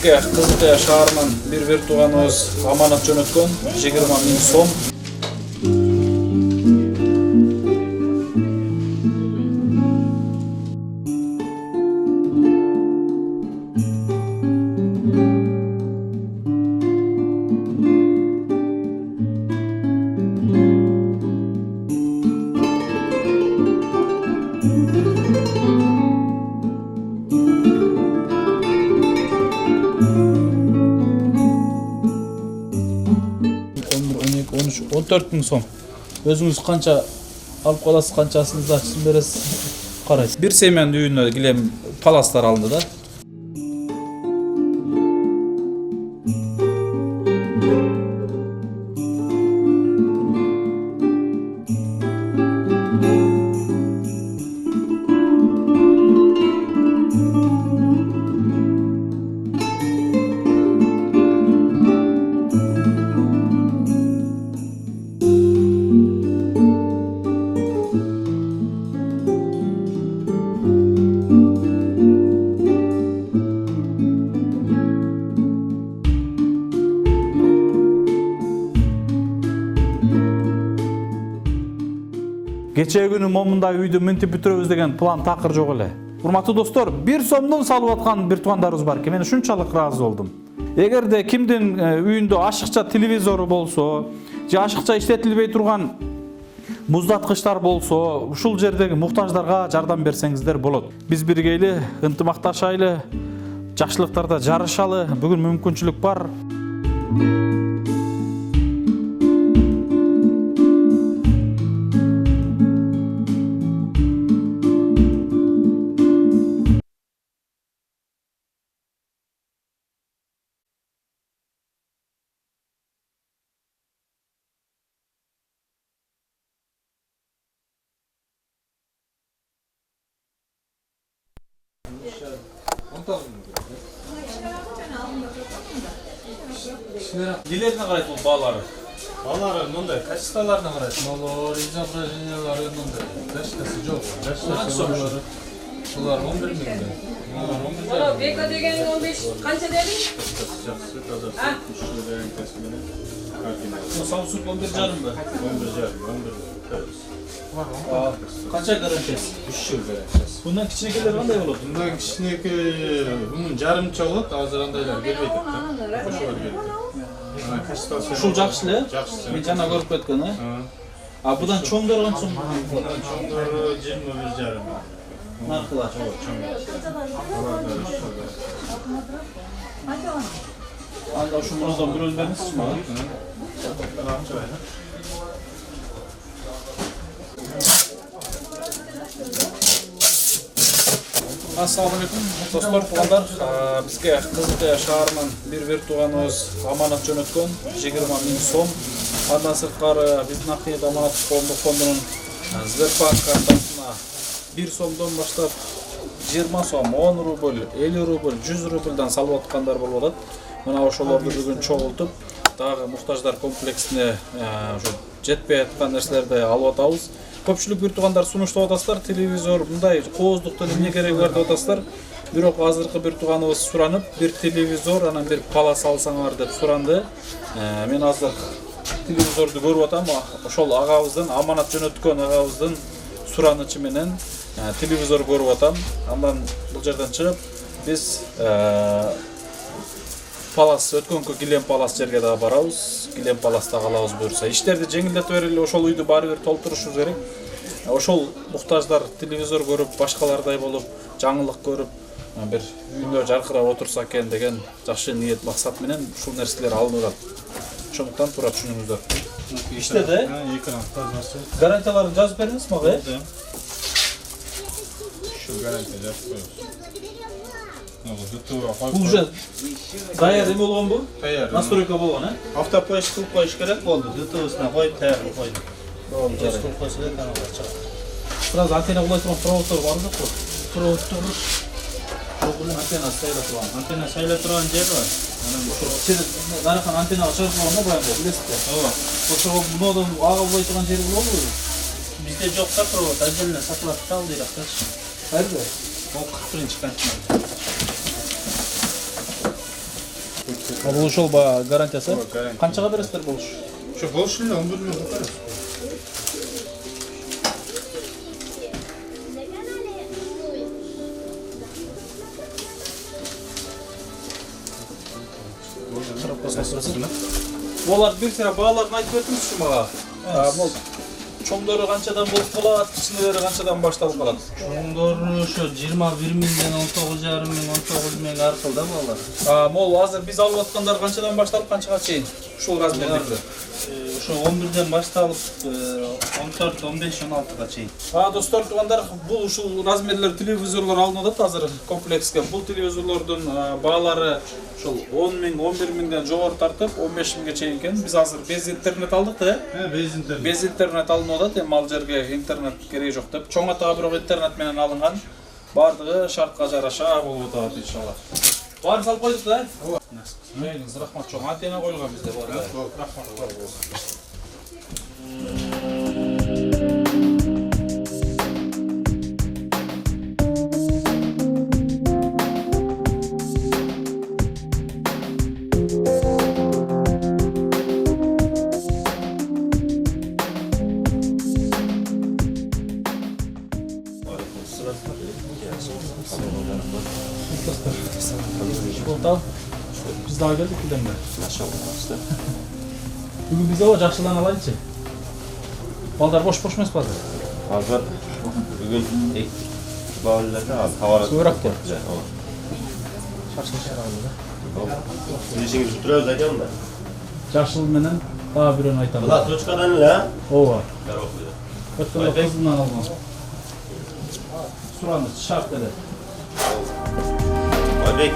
Кызылкая шаарынан bir виртуганыбыз аманат жөнөткөн 20 000 сом. Он 14 000 сом. Өзүңүз канча алып каласыз, канчасынызды ачсын бересиз, карайсыз. Бир семьянын үйүнө килем паластар алынды да. Кечээ күнү момундай үйдү мынтип бүтүрөбүз деген план такыр жок эле. Урматтуу достор, 1 сомдон салып аткан бир туугандарыбыз бар экен. Мен ушунчалык ыраазы болдум. Эгерде кимдин үйүндө ашыкча телевизору болсо, же ашыкча иштетилбей турган муздаткычтар болсо, ушул жердеги муктаждарга жардам берсеңиздер болот. Биз биргейли, ынтымакташайлы, жакшылыктарда жарышалы. Бүгүн мүмкүнчүлүк бар. Нелеріне қарайды бұл балары? Балары мындай качестволарына қарайды. Малор, изображениялары мындай. Дәшкасы жоқ. Дәшкасы бар. Шулар 11 000. Малар 11 000. Бека дегенің 15 қанша дедің? Жақсы, тазасы. Үшілі деген кәсібінің картина. Samsung 11 жарым ба? 11 жарым, 11 тәріз. Қанша гарантиясы? 3 жыл гарантиясы. Bundan кичинекелер кандай болот? Bundan кичинеке bunun жарымча болот, азыр андайлар келбейт да. Ошолор келет. Ушул жакшы эле? Жакшы. Мен жана көрүп кеткен, А будан чоңдор канча сом? Bundan чоңдору 21 жарым. Наркыла. Анда ушул мурдан бирөө бериңизчи мага. Assalamu alaikum dostlar, тугандар. Бизге Кызылкая шаарынан bir виртуганыбыз аманат жөнөткөн 20 000 сом. Андан сырткары биздин Акниет аманаттык коомдук фондунун Сбербанк картасына 1 сомдон баштап 20 сом, 10 рубль, 50 рубль, 100 рубльдан салып аткандар болуп атат. Мына ошолорду бүгүн чогултуп, дагы муктаждар комплексине жетпей аткан нерселерди алып атабыз. Көпчүлүк бир туугандар сунуштап атасыздар, телевизор мындай кооздуктун эмне кереги бар деп атасыздар. Бирок азыркы бир тууганыбыз суранып, бир телевизор, анан бир палас алсаңар деп суранды. Мен азыр телевизорду көрүп атам, ошол агабыздын аманат жөнөткөн агабыздын суранычы менен телевизор көрүп атам. Андан бул жерден чыгып биз Палас өткөнкү Килем Палас жерге да барабыз. Килем Паласта калабыз буюрса. Иштерди жеңилдетип берели, ошол үйдү баары бир толтурушубуз керек. Ошол муктаждар телевизор көрүп, башкалардай болуп, жаңылык көрүп, бир үйүндө жаркырап отурса экен деген жакшы ниет максат менен ушул нерселер алынып. Ошондуктан туура түшүнүңүздөр. Иштеди? Экран тазасы. Гарантияларды жазып бериңиз мага. Şu garanti жазып коебуз. Уже даяр эме болгон бу? Даяр. Настройка болгон, Автопоиск кылып коюш керек болду. ДТОсуна коюп даяр кылып койдум. Болду. Кылып койсо да каналга чыгат. Сразу антенна кулай турган проводтор бар жокпу? Проводтор жок эле, антенна сайла турган. Антенна сайла турган жер бар. Анан ошо дарахан антеннага чыгып болгондо баягы билесизби? Ооба. Ошого мындан ага булай турган жери болобу? Бизде жок да провод, отдельно сатылат да ал жакчы. Кайерде? Ол 41-канча. Бул ошол гарантиясы. гарантия. Канчага бересиздер болуш? Şu boşluğuyla 11 milyon tutarız. Олар бир сыра бааларын айтып өтүңүзчү мага. Бул чоңдору канчадан болуп калат, кичинелери канчадан башталып калат? Onları şu 21 milyon 19,5 milyon 19 milyon arasında bağlar. Мол азыр биз алып аткандар канчадан башталып канчага чейин? Ушул размердеги. Şu 11'den başlayıp 14, 15, 16'ga çeyin. Достор, туугандар, бул ушул размерлер телевизорлор алынып атат азыр комплекске. Бул телевизорлордун баалары ушул 10 миң, 11 миңден жогору тартып 15 миңге чейин экен. Биз азыр без интернет алдык да. Bez internet. Без интернет алынып атат, эми ал жерге интернет кереги жок деп. Чоң атага бирок интернет менен алынган. Бардыгы шартка жараша болуп атат иншалла. Баарын салып койдук да. Мейлиңиз, рахмат чоң. Антенна коюлган бизде бар. Рахмат. Biz daha geldik gidemde. Bugün biz hava жақшыдан алайынчы. Балдар boş emес bazı. Hazır bugün ilk bağlılarda al. Havalı. Soğurak gel. Siz işinizi tutuyoruz zaten da. Жақшыл менен daha bir ön aytam. Ulan toçkadan ne? O var. Karokluydu. Ötkünde kızından almam. Suranız şart dedi. Hadi.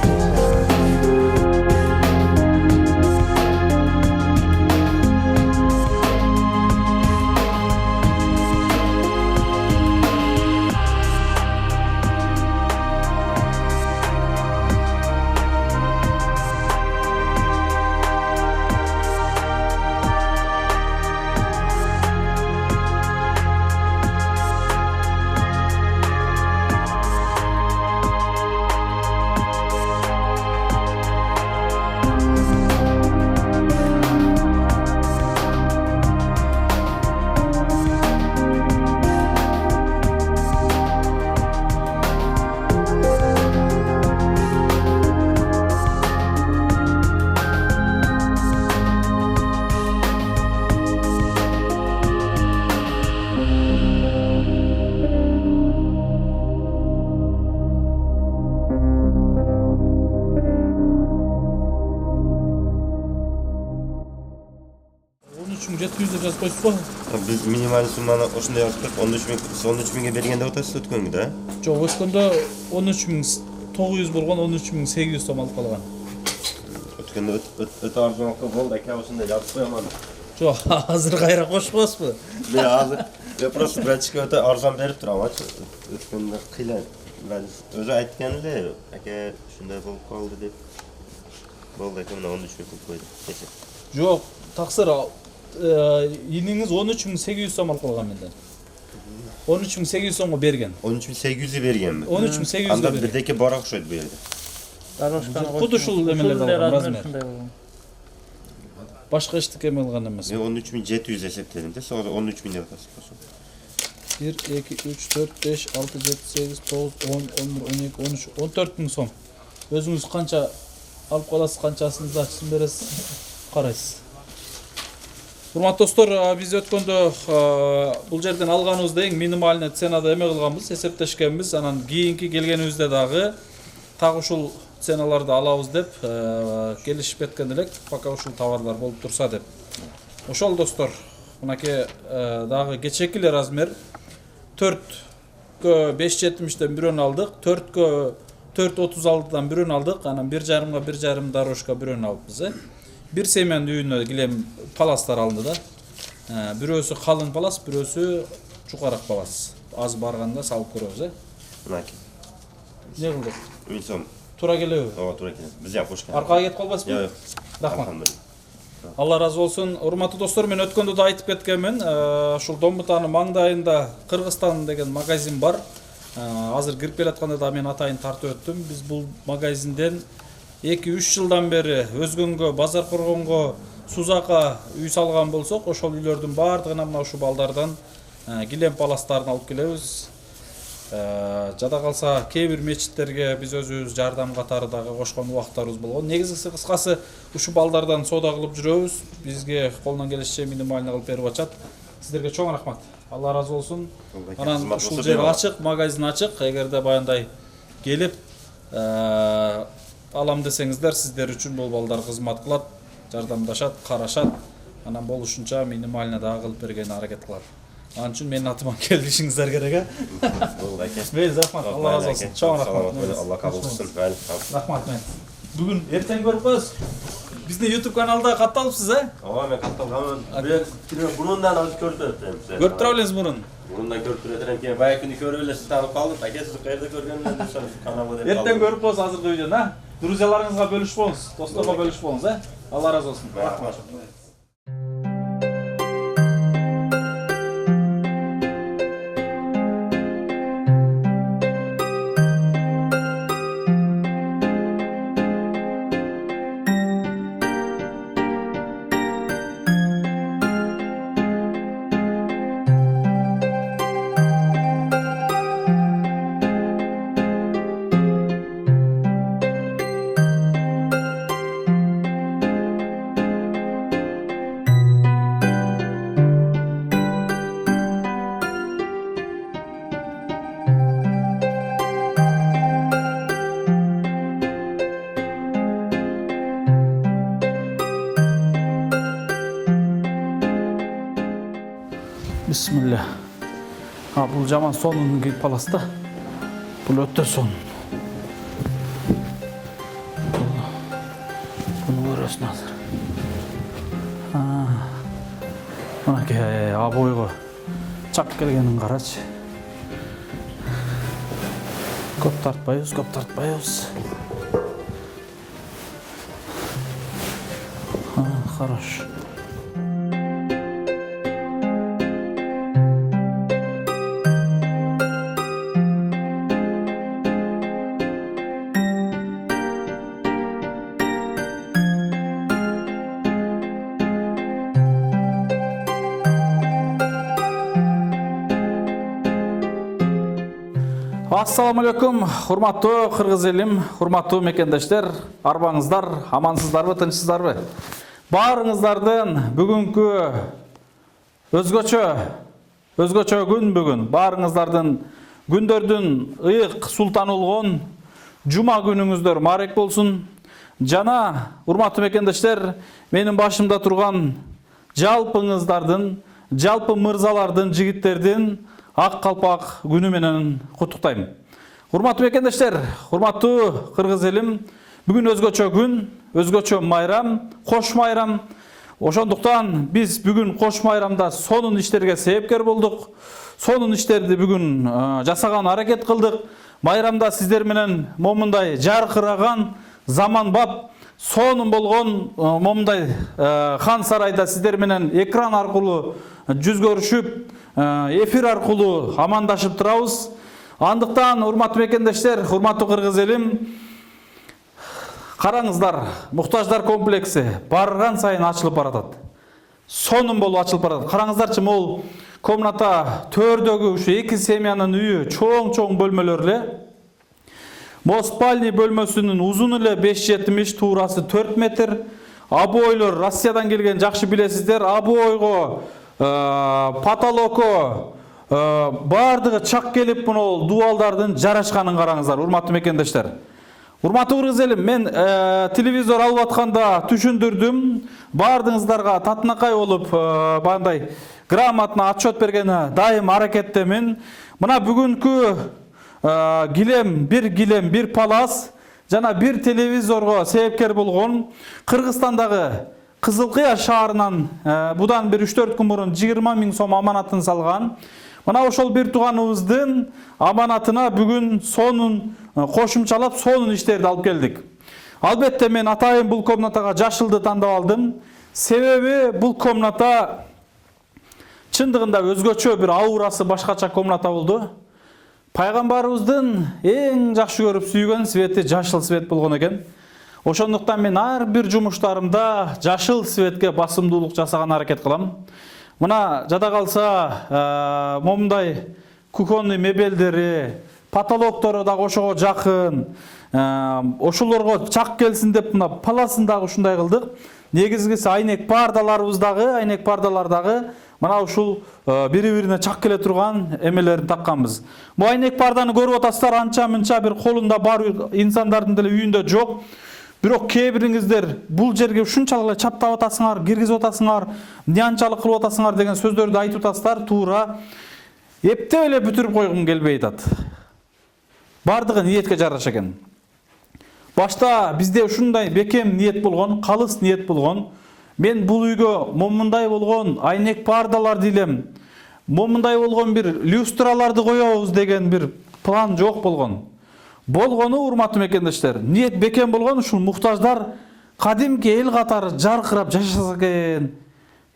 Жазып койсуз го? Biz minimal summаны ошондой жазып 13 миңге бергенде отасыз өткөнгө да? Жок, өткөндө 13.900 болгон 13.800 сом алып калган. Өткөндө өтө арзанкы болду, ака ошондой жазып коёман. Жок, азыр кайра кошпосузбу? Мен азыр я просто братчикке өтө арзан берип турам, өткөндө кыйла. Мен өзү айткан эле, ака ушундай болуп калды деп. Болду, ака мына 13 миң коюп койду. Жок, таксыр иниңиз 13.800 сом алып калган менден. 13.800 сомго берген. 13.800 бергенби? 13.800 Анда берген. бирдеке бар окшойт бу жерде. Куду ушул эмелерди алган размер. Башка эчтеке эме алган эмес. Мен 13.700 эсептедим да, sonra 13.000 деп атасыз. 1, 2, 3, 4, 5, 6, 7, 8, 9, 10, 11, 12, 13, 14 миң сом. Өзүңүз канча алып каласыз, канчасын ачсын бересиз, карайсыз. Урматтуу достор, биз өткөндө бул жерден алганыбызда эң минимальный ценада эме кылганбыз, эсептешкенбиз. Анан кийинки келгенибизде дагы ушул ценаларды алабыз деп келишип кеткен элек, пока ушул товарлар болуп турса деп. Ошол достор, мынакей дагы кечеки эле размер 4кө 5.70ден бирөөнү алдык, 4кө 4.36дан бирөөнү алдык, анан 1.5га 1.5 дорожка бирөөнү алыппыз. Bir semen düğününe gilem palaslar alındı da. Birösü kalın palas, birösü çukarak palas. Az barganda salıp көрөбүз. Мынакей. Ne kıldık? 1000 сом. Tura geliyor. Ооба, туура келет. Биз жак кош келет. Arkaga get kalbasın mı? Yok. Rahmat. Allah razı olsun. Урматтуу достор, мен өткөндө да айтып кеткенмин. Ушул Домбутанын маңдайында Кыргызстан деген магазин бар. Азыр кирип келатканда да мен атайын тартып өттүм. Биз бул магазинден 2-3 жылдан бери өзгөнгө, базар коргонго, Сузака үй салган болсок, ошол үйлөрдүн бардыгына мына ушу балдардан килем паластарын алып келебиз. Жада калса кээ бир мечиттерге биз өзүбүз жардам катары дагы кошкон убактарыбыз болгон. Негизгиси кыскасы ушу балдардан соода кылып жүрөбүз. Бизге колунан келишинче минималный кылып берип атышат. Сиздерге чоң рахмат. Алла разы болсун. Анан ушул жер ачык, магазин ачык. Эгерде баяндай келип алам десеңиздер, сиздер үчүн бул балдар кызмат кылат, жардамдашат, карашат. Анан болушунча минимальный дагы кылып бергенге аракет кылат. Анын үчүн менин атыма келишиңиздер керек, Мейли, рахмат. Алла разы болсун. Чоң рахмат. Алла кабыл кылсын. Рахмат мен. Бүгүн эртең көрүп коебуз. Биздин YouTube каналда катталыпсыз, Ооба, мен катталганмын. Мурундан азыр көрүп турат. Көрүп тура элеңиз мурун. Мурундан көрүп турат экен. Баягы күнү көрүп эле таанып калдым. Аке, сиз каерде көргөнүн ошол каналы деп. Эртең көрүп коебуз азыркы видеону, Друзьяларыңызга бөлүшүп коңуз, досторго бөлүшүп коңуз, Алла разы болсун. Рахмат. Bismillah. Бул жаман сонун кийип каласыз да. Бул өтө сонун. Буну көрөсүң азыр. Мынакей абойго чак келгенин карачы. Көп тартпайбыз. Хорошо. Ассаламу алейкум, урматтуу кыргыз элим, урматтуу мекендештер, арбаңыздар, амансыздарбы, тынчсыздарбы? Баарыңыздардын бүгүнкү өзгөчө күн бүгүн. Баарыңыздардын күндөрдүн ыйык султан болгон жума күнүңүздөр марек болсун. Жана урматтуу мекендештер, менин башымда турган жалпыңыздардын, жалпы мырзалардын, жигиттердин ак калпак күнү менен куттуктайм. Урматтуу мекендештер, урматтуу кыргыз элим, бүгүн өзгөчө күн, өзгөчө майрам, кош майрам. Ошондуктан биз бүгүн кош майрамда сонун иштерге себепкер болдук. Сонун иштерди бүгүн жасаганга аракет кылдык. Майрамда сиздер менен момундай жаркыраган, заманбап, сонун болгон момундай хан сарайда сиздер менен экран аркылуу жүз көрүшүп, эфир аркылуу амандашып турабыз. Андыктан урматтуу мекендештер, урматтуу кыргыз элим, караңыздар, муктаждар комплекси барган сайын ачылып баратат. Сонун болуп ачылып баратат. Караңыздарчы, могул комната төрдөгү ушу эки семьянын үйү чоң бөлмөлөр эле. Спальный бөлмөсүнүн узуну эле 5,70, туурасы 4 метр. Обойлор Россиядан келген, жакшы билесиздер. Обойго, потолоко бардыгы чак келип, мына дубалдардын жарашканын караңыздар, урматтуу мекендештер. Урматтуу кыргыз элим, мен телевизор алып атканда түшүндүрдүм. Бардыгыңыздарга татынакай болуп, бандай грамотно отчет бергени дайым аракеттемин. Мына бүгүнкү бир килем, бир палас жана бир телевизорго себепкер болгон Кыргызстандагы Кызылкыя шаарынан будан бир 3-4 күн мурун 20 000 сом аманатын салган. Мына ошол бир тууганыбыздын аманатына бүгүн сонун кошумчалап, сонун иштерди алып келдик. Албетте мен атайын бул комнатага жашылды тандап алдым. Себеби бул комната чындыгында өзгөчө бир аурасы башкача комната болду. Пайгамбарыбыздын эң жакшы көрүп сүйгөн свети жашыл свет болгон экен. Ошондуктан мен ар бир жумуштарымда жашыл светке басымдуулук жасаган аракет кылам. Мына жада калса момундай кухонный мебелдери, потолоктору дагы ошого жакын, ошолорго чак келсин деп мына паласын дагы ушундай кылдык. Негизгиси айнек пардалар дагы мына ушул бири-бирине чак келе турган эмелерин такканбыз. Бу айнек парданы көрүп атасыздар, анча-мынча бир колунда бар инсандардын деле үйүндө жок. Бирок кээ бириңиздер бул жерге ушунчалык эле чаптап атасыңар, киргизип атасыңар, нянчалык кылып атасыңар деген сөздөрдү айтып атасыздар, туура. Эптеп эле бүтүрүп койгум келбей атат. Бардыгы ниетке жараша экен. Башта бизде ушундай бекем ниет болгон, калыс ниет болгон. Мен бул үйгө момундай болгон айнек пардалар дейлем, момундай болгон бир люстраларды коебуз деген бир план жок болгон. Болгону, урматтуу мекендештер, ниет бекем болгон, ушул муктаждар кадимки эл катары жаркырап жашаса экен,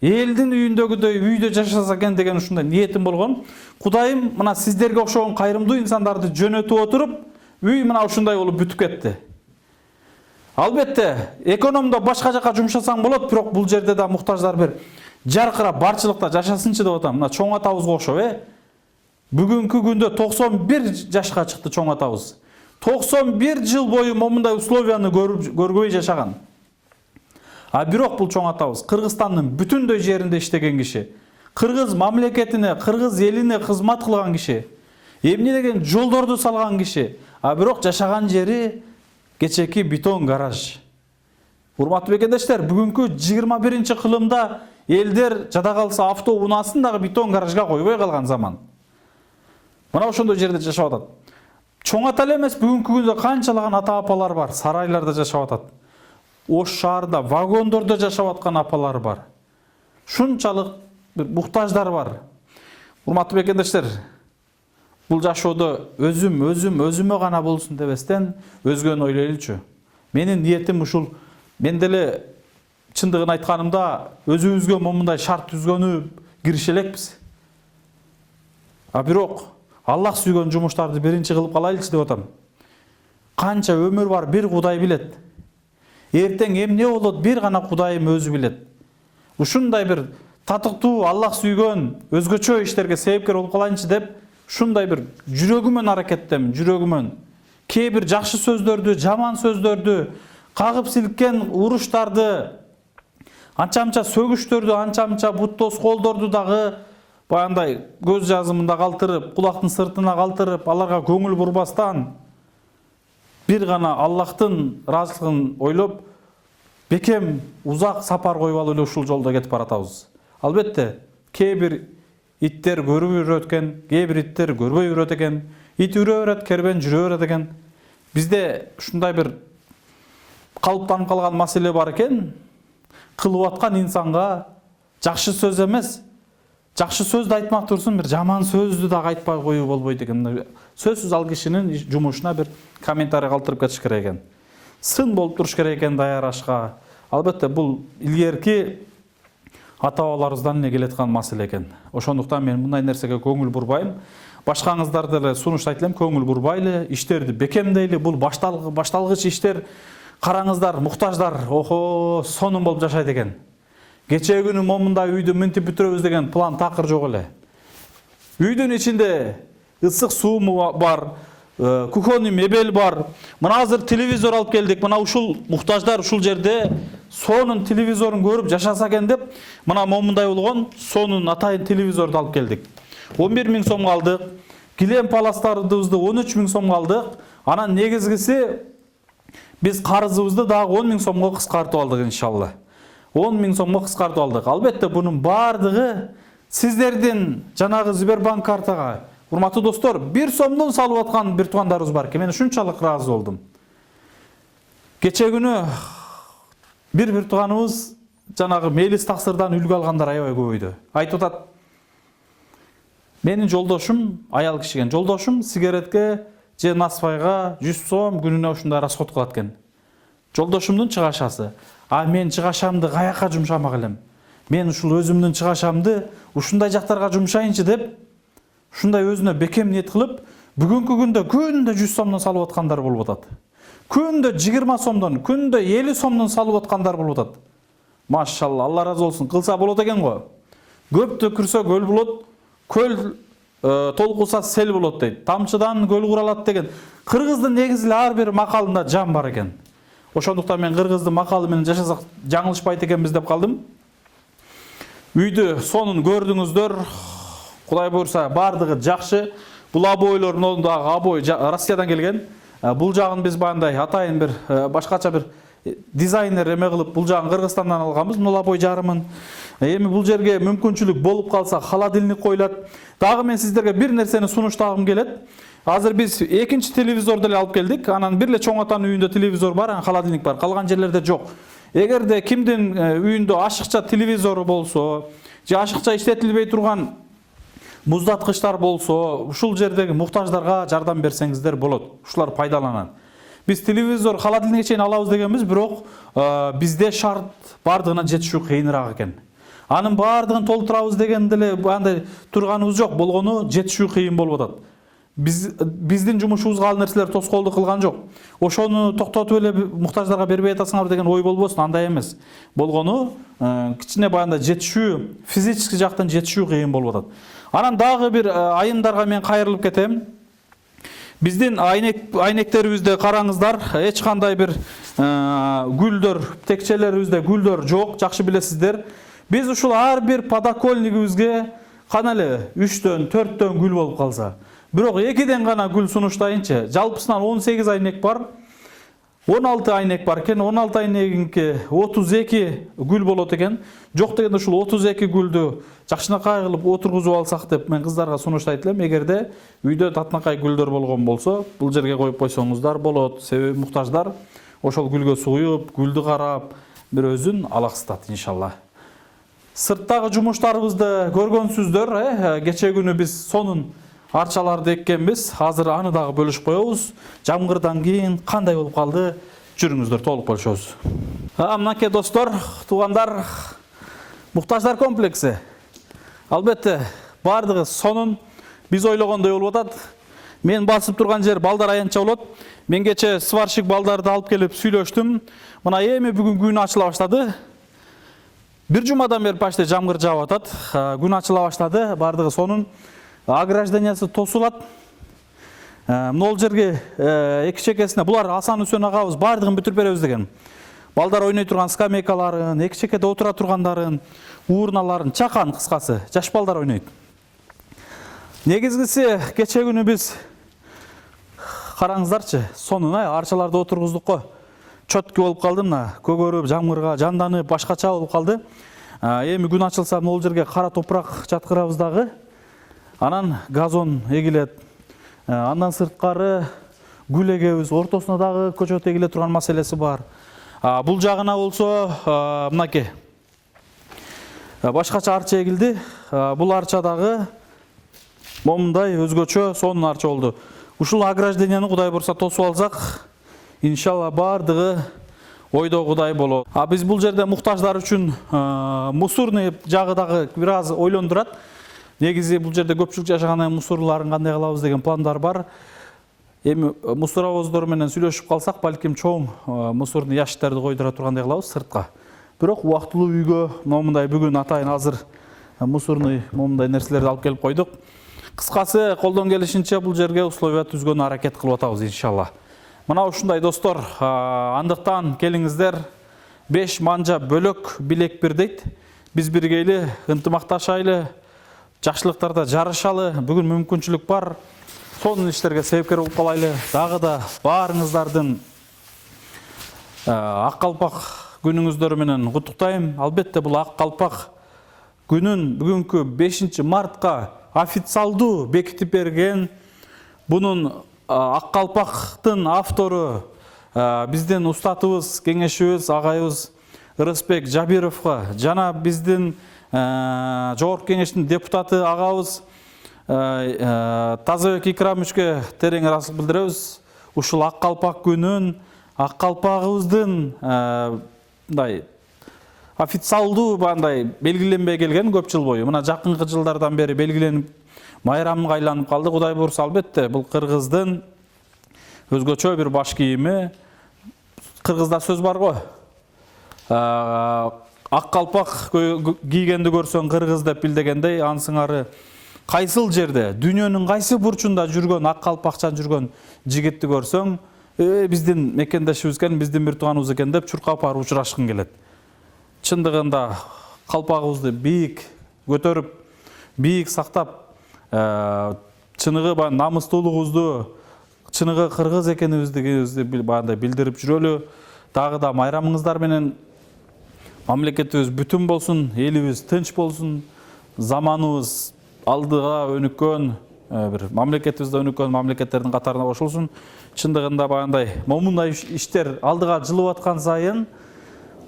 элдин үйүндөгүдөй үйдө жашаса экен деген ушундай ниетим болгон. Кудайым мына сиздерге окшогон кайрымдуу инсандарды жөнөтүп отуруп, үй мына ушундай болуп бүтүп кетти. Албетте, экономдо башка жака жумшасаң болот, бирок бул жерде да муктаждар бир жаркырап барчылыкта жашасынчы деп атам. Мына чоң атабызга окшоп, бүгүнкү күндө 91 жашка чыкты чоң атабыз. 91 жыл бою момундай условияны көрбөй жашаган. А бирок бул чоң атабыз Кыргызстандын бүтүндөй жеринде иштеген киши, кыргыз мамлекетине, кыргыз элине кызмат кылган киши, эмне деген жолдорду салган киши, а бирок жашаган жери кечеки бетон гараж. Урматтуу мекендештер, бүгүнкү 21-кылымда элдер жада калса автоунаасын дагы бетон гаражга койбой калган заман. Мына ошондой жерде жашап атат. Чоң ата эле эмес, бүгүнкү күндө канчалаган ата-апалар бар, сарайларда жашап атат. Ош шаарында вагондордо жашап аткан апалар бар. Шунчалык муктаждар бар. Урматтуу мекендештер, бул жашоодо өзүмө гана болсун дебестен өзгөнү ойлойлучу. Менин ниетим ушул. Мен деле чындыгын айтканымда өзүбүзгө момундай шарт түзгөнү киреше элекпиз. А бирок Аллах сүйгөн жумуштарды биринчи кылып калайлычы деп атам. Канча өмүр бар, бир Кудай билет. Эртең эмне болот, бир гана Кудайым өзү билет. Ушундай бир татыктуу Аллах сүйгөн өзгөчө иштерге себепкер болуп калайынчы деп ушундай бир жүрөгүмөн аракеттем, жүрөгүмөн. Кээ бир жакшы сөздөрдү, жаман сөздөрдү, кагып силкен уруштарды, анча-мынча сөгүштөрдү, анча-мынча буттос колдорду дагы баяндай көз жазымында калтырып, кулактын сыртына калтырып, аларга көңүл бурбастан бир гана Аллахтын ыраазылыгын ойлоп, бекем узак сапар коюп алып эле ушул жолдо кетип баратабыз. Албетте, кээ бир иттер көрүп үрөт экен, кээ бир иттер көрбөй үрөт экен, ит үрө берет, кербен жүрө берет экен. Бизде ушундай бир калыптанып калган маселе бар экен. Кылып аткан инсанга жакшы сөз эмес, жакшы сөздү айтмак турсун, бир жаман сөздү дагы айтпай коюу болбойт экен. Сөзсүз ал кишинин жумушуна бир комментарий калтырып кетиш керек экен. Сын болуп туруш керек экен даярашка. Албетте, бул илгерки ата-бабаларыбыздан эле келаткан маселе экен. Ошондуктан мен мындай нерсеге көңүл бурбайм. Башкаңыздарды эле сунуштайт элем, көңүл бурбайлы, иштерди бекемдейли. Бул башталгыч иштер. Караңыздар, муктаждар, сонун болуп жашайт экен. Кечээ күнү момундай үйдү мынтип бүтүрөбүз деген план такыр жок эле. Үйдүн ичинде ысык суу бар, кухонный мебель бар. Мына азыр телевизор алып келдик. Мына ушул муктаждар ушул жерде сонун телевизорун көрүп жашаса экен деп, мына момундай болгон сонун атайын телевизорду алып келдик. 11 000 сомго алдык. Килем паластарыбызды 13 000 сомго алдык. Анан негизгиси биз карызыбызды дагы 10 000 сомго кыскартып алдык иншалла. 10 000 сомго кыскартып алдык. Албетте, бунун бардыгы сиздердин жанагы Сбербанк картага. Урматтуу достор, 1 сомдон салып аткан бир туугандарыбыз бар экен. Мен ушунчалык ыраазы болдум. Кечээ күнү бир тууганыбыз жанагы мейлис таксырдан үлгү алгандар аябай көбөйдү. Айтып атат: "Менин жолдошум, аял кишиген жолдошум сигаретке же насвайга 100 сом күнүнө ушундай расход кылат экен. Жолдошумдун чыгашасы. А мен чыгашамды каяка жумшамак элем. Мен ушул өзүмдүн чыгашамды ушундай жактарга жумшайынчы деп, ушундай өзүнө бекем ниет кылып, бүгүнкү күндө 100 сомдон салып аткандар болуп атат. Күндө 20 сомдон, күндө 50 сомдон салып аткандар болуп атат. Машалла, Алла разы болсун. Кылса болот экен го. Көптө кирсе көл болот, көл толкуса сел болот дейт. Тамчыдан көл куралат деген. Кыргыздын негизи ар бир макалында жан бар экен. Ошондуктан мен кыргыздын макалы менен жашасак жаңылышпайт экенбиз деп калдым. Үйдү сонун көрдүңүздөр. Кудай буйрса бардыгы жакшы. Бул обойлордун дагы обой Россиядан келген. Бул жагын биз бандай атайын бир башкача бир дизайнер эме кылып бул жагын Кыргызстандан алганбыз. Бул обой жарымын. Эми бул жерге мүмкүнчүлүк болуп калса холодильник коюлат. Дагы мен сиздерге бир нерсени сунуштагым келет. Азыр биз экинчи телевизорду эле алып келдик. Анан бир эле чоң атанын үйүндө телевизор бар, анан холодильник бар. Калган жерлерде жок. Эгерде кимдин үйүндө ашыкча телевизору болсо, же ашыкча иштетилбей турган муздаткычтар болсо, ушул жердеги муктаждарга жардам берсеңиздер болот. Ушулар пайдаланат. Биз телевизор, холодильник чейин алабыз дегенбиз, бирок бизде шарт бардыгына жетишүү кыйыныраак экен. Анын бардыгын толтурабыз деген деле андай турганыбыз жок, болгону жетишүү кыйын болуп атат. Биздин жумушубузга ал нерселер тоскоолдук кылган жок. Ошону токтотуп эле муктаждарга бербей атасыңар деген ой болбосун, андай эмес. Болгону кичине баягындай жетишүү, физически жактан жетишүү кыйын болуп атат. Анан дагы бир айымдарга мен кайрылып кетем. Биздин айнектерибизде караңыздар, эч кандай бир гүлдөр, текчелерибизде гүлдөр жок, жакшы билесиздер. Биз ушул ар бир подоконнигибизге кана эле 3дөн, 4дөн гүл болуп калса, бирок 2ден гана гүл сунуштайынчы. Жалпысынан 18 айнек бар. 16 айнек бар экен. 16 айнегинки 32 гүл болот экен. Жок дегенде ушул 32 гүлдү жакшынакай кылып отургузуп алсак деп мен кыздарга сунуштайт элем. Эгерде үйдө татынакай гүлдөр болгон болсо, бул жерге коюп койсоңуздар болот. Себеби муктаждар ошол гүлгө суюп, гүлдү карап, бир өзүн алаксытат иншалла. Сырттагы жумуштарыбызды көргөнсүздөр, кече күнү биз сонун арчаларды эккенбиз. Азыр аны дагы бөлүшүп коебуз. Жамгырдан кийин кандай болуп калды? Жүрүңүздөр, толук бөлүшөбүз. Мынакей достор, туугандар, муктаждар комплекси. Албетте, бардыгы сонун, биз ойлогондой болуп атат. Мен басып турган жер балдар аянтча болот. Мен кече сварщик балдарды алып келип сүйлөштүм. Мына эми бүгүн күн ачыла баштады. Бир жумадан бери почти жамгыр жаап атат. Күн ачыла баштады, бардыгы сонун. Ограждениясы тосулат. Мол жерге эки чекесине булар Асан Үсөн агабыз бардыгын бүтүрүп беребиз деген. Балдар ойной турган скамейкаларын, эки чекеде отура тургандарын, урналарын чакан, кыскасы, жаш балдар ойнойт. Негизгиси кече күнү биз караңыздарчы, сонун арчаларды отургуздук го. Чөткү болуп калды, мына көгөрүп, жамгырга жанданып, башкача болуп калды. Эми күн ачылса могул жерге кара топурак жаткырабыз дагы. Анан газон эгилет. Андан сырткары гүл эгебиз, ортосуна дагы көчөт эгиле турган маселеси бар. Бул жагына болсо мынакей башкача арча эгилди. Бул арча дагы момундай өзгөчө сонун арча болду. Ушул огражденияны Кудай бурса тосуп алсак, иншалла бардыгы ойдогудай болот. Биз бул жерде муктаждар үчүн мусорный жагы дагы бир аз ойлондурат. Негизи бул жерде көпчүлүк жашагандан мусорларын кандай кылабыз деген пландар бар. Эми мусоровоздор менен сүйлөшүп калсак, балким чоң мусорный ящиктерди койдура тургандай кылабыз сыртка. Бирок убактылуу үйгө момундай бүгүн атайын азыр мусорный момундай нерселерди алып келип койдук. Кыскасы, колдон келишинче бул жерге условия түзгөнү аракет кылып атабыз иншалла. Мына ушундай достор, андыктан келиңиздер 5 манжа бөлөк билек бир дейт. Биз биргейли ынтымакташайлы, жакшылыктарда жарышалы. Бүгүн мүмкүнчүлүк бар. Сонун иштерге себепкер болуп калайлы. Дагы да баарыңыздардын ак калпак күнүңүздөр менен куттуктайм. Албетте бул ак калпак күнүн бүгүнкү 5 мартка официалдуу бекитип берген. Бунун ак калпактын автору биздин устатыбыз, кеңешибиз, агайыбыз Ырысбек Жабировго жана биздин жогорку кеңештин депутаты агабыз Тазабек Икрамовичке терең ыраазычылык билдиребиз. Ушул ак калпак күнүн ак калпагыбыздын мындай официалдуу бандай белгиленбей келген көп жыл бою. Мына жакынкы жылдардан бери белгиленип майрамга айланып калды. Кудай буйрса албетте бул кыргыздын өзгөчө бир баш кийими, Кыргызда сөз бар го. Ак калпак кийгенди көрсөң кыргыз деп бил дегендей, ансыңары кайсыл жерде, дүйнөнүн кайсы бурчунда жүргөн ак калпакчан жүргөн жигитти көрсөң, биздин мекендешибиз экен, биздин бир тууганыбыз экен деп чуркап барып учурашкың келет. Чындыгында калпагыбызды бийик көтөрүп, бийик сактап, чыныгы намыстуулугубузду, чыныгы кыргыз экенибизди баягындай билдирип жүрөлү. Дагы да майрамыңыздар менен мамлекетибиз бүтүн болсун, элибиз тынч болсун, заманыбыз алдыга өнүккөн, бир мамлекетибизде өнүккөн мамлекеттердин катарына кошулсун. Чындыгында баягындай момундай иштер алдыга жылып аткан сайын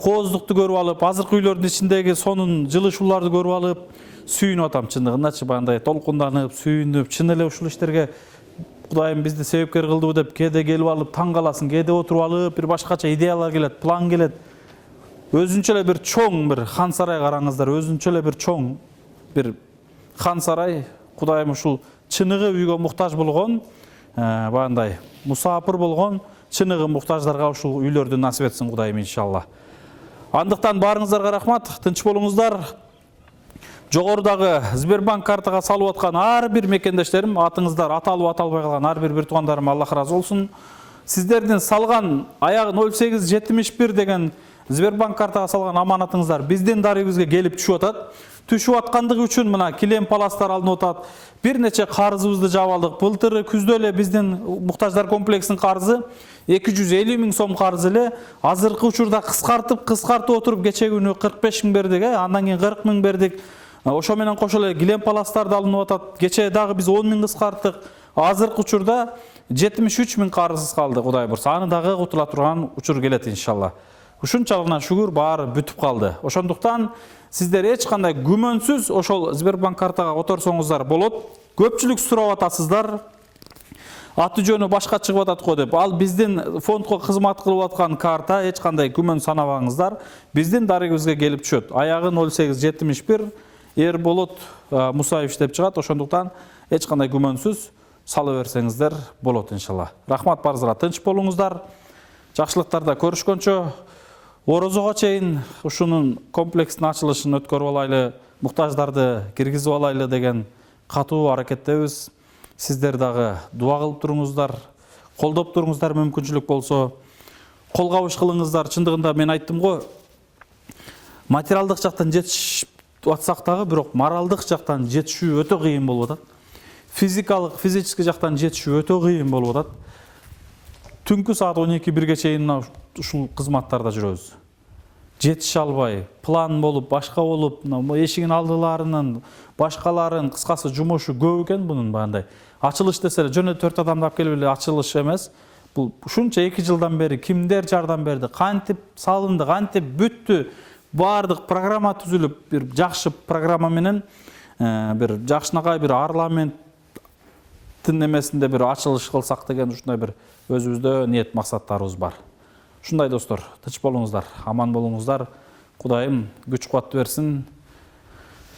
кооздукту көрүп алып, азыркы үйлөрдүн ичиндеги сонун жылышууларды көрүп алып, сүйүнүп атам. Чындыгындачы баягындай толкунданып, сүйүнүп, чын эле ушул иштерге Кудайым бизди себепкер кылдыбы деп кээде келип алып таң каласың, кээде отуруп алып, бир башкача идеялар келет, план келет. Өзүнчө эле бир чоң бир хан сарай караңыздар, өзүнчө эле бир чоң бир хан сарай. Кудайым ушул чыныгы үйгө муктаж болгон, баягындай мусафир болгон чыныгы муктаждарга ушул үйлөрдү насип этсин Кудайым иншалла. Андыктан баарыңыздарга рахмат, тынч болуңуздар. Жогорудагы Сбербанк картага салып аткан ар бир мекендештерим, атыңыздар аталып аталбай калган ар бир туугандарым Аллах разы болсун. Сиздердин салган аягы 0871 деген Сбербанк картага салган аманатыңыздар биздин дарыбызга келип түшүп атат. Түшүп аткандыгы үчүн мына килем паластар алынып атат. Бир нече карызыбызды жаап алдык. Былтыр күздө эле биздин муктаждар комплексинин карызы 250 000 сом карыз эле. Азыркы учурда кыскартып отуруп кечеги күнү 45 000 бердик, андан кийин 40 000 бердик. Ошо менен кошо эле килем паластарды алынып атат. Кече дагы биз 10 000 кыскарттык. Азыркы учурда 73 000 карызсыз калды, Кудай бурса. Аны дагы кутула турган учур келет иншалла. Ушунчалыгына шүгүр баары бүтүп калды. Ошондуктан сиздер эч кандай күмөнсүз ошол Сбербанк картага которсоңуздар болот. Көпчүлүк сурап атасыздар. Аты жөнү башка чыгып атат го деп. Ал биздин фондко кызмат кылып аткан карта, эч кандай күмөн санабаңыздар. Биздин дарыгыбызга келип түшөт. Аягы 0871 Эрболот Мусаевич деп чыгат. Ошондуктан эч кандай күмөнсүз сала берсеңиздер болот иншалла. Рахмат барыңыздарга, тынч болуңуздар. Жакшылыктарда көрүшкөнчө Орозого чейин ушунун комплекстин ачылышын өткөрүп алайлы, муктаждарды киргизип алайлы деген катуу аракеттебиз. Сиздер дагы дуа кылып туруңуздар, колдоп туруңуздар, мүмкүнчүлүк болсо кол кабыш кылыңыздар. Чындыгында мен айттым го, материалдык жактан жетишип атсак дагы, бирок моралдык жактан жетишүү өтө кыйын болуп атат. Физический жактан жетишүү өтө кыйын болуп атат. Түнкү саат 12-1ге чейин ушул кызматтарда жүрөбүз. Жетише албай, план болуп, башка болуп, эшигин алдыларынын, башкаларын, кыскасы жумушу көп экен бунун баягындай. Ачылыш десе эле жөн эле 4 адамды алып келип эле ачылыш эмес. Бул ушунча 2 жылдан бери кимдер жардам берди, кантип салынды, кантип бүттү, баардык программа түзүлүп, бир жакшы программа менен бир жакшынакай бир парламенттин эмесинде бир ачылыш кылсак деген ушундай бир өзүбүздө ниет максаттарыбыз бар. Ушундай достор, тынч болуңуздар, аман болуңуздар. Кудайым күч кубат берсин.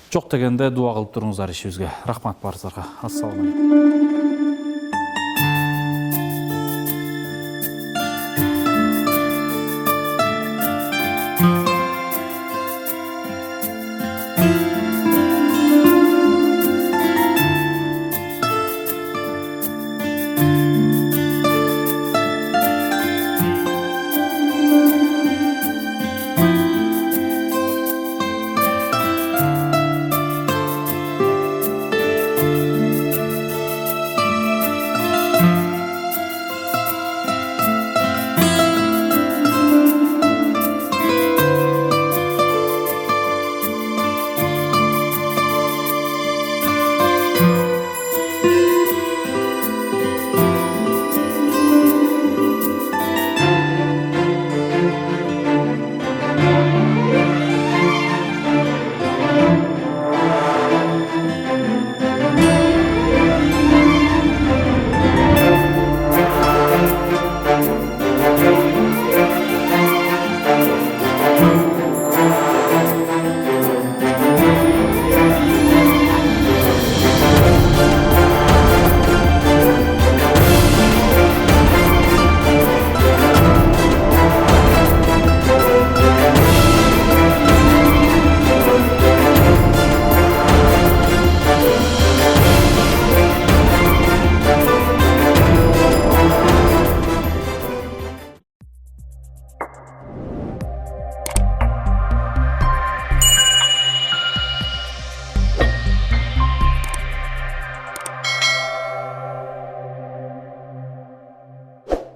Жок дегенде дуа кылып туруңуздар ишибизге. Рахмат барыңыздарга. Ассаламу алейкум.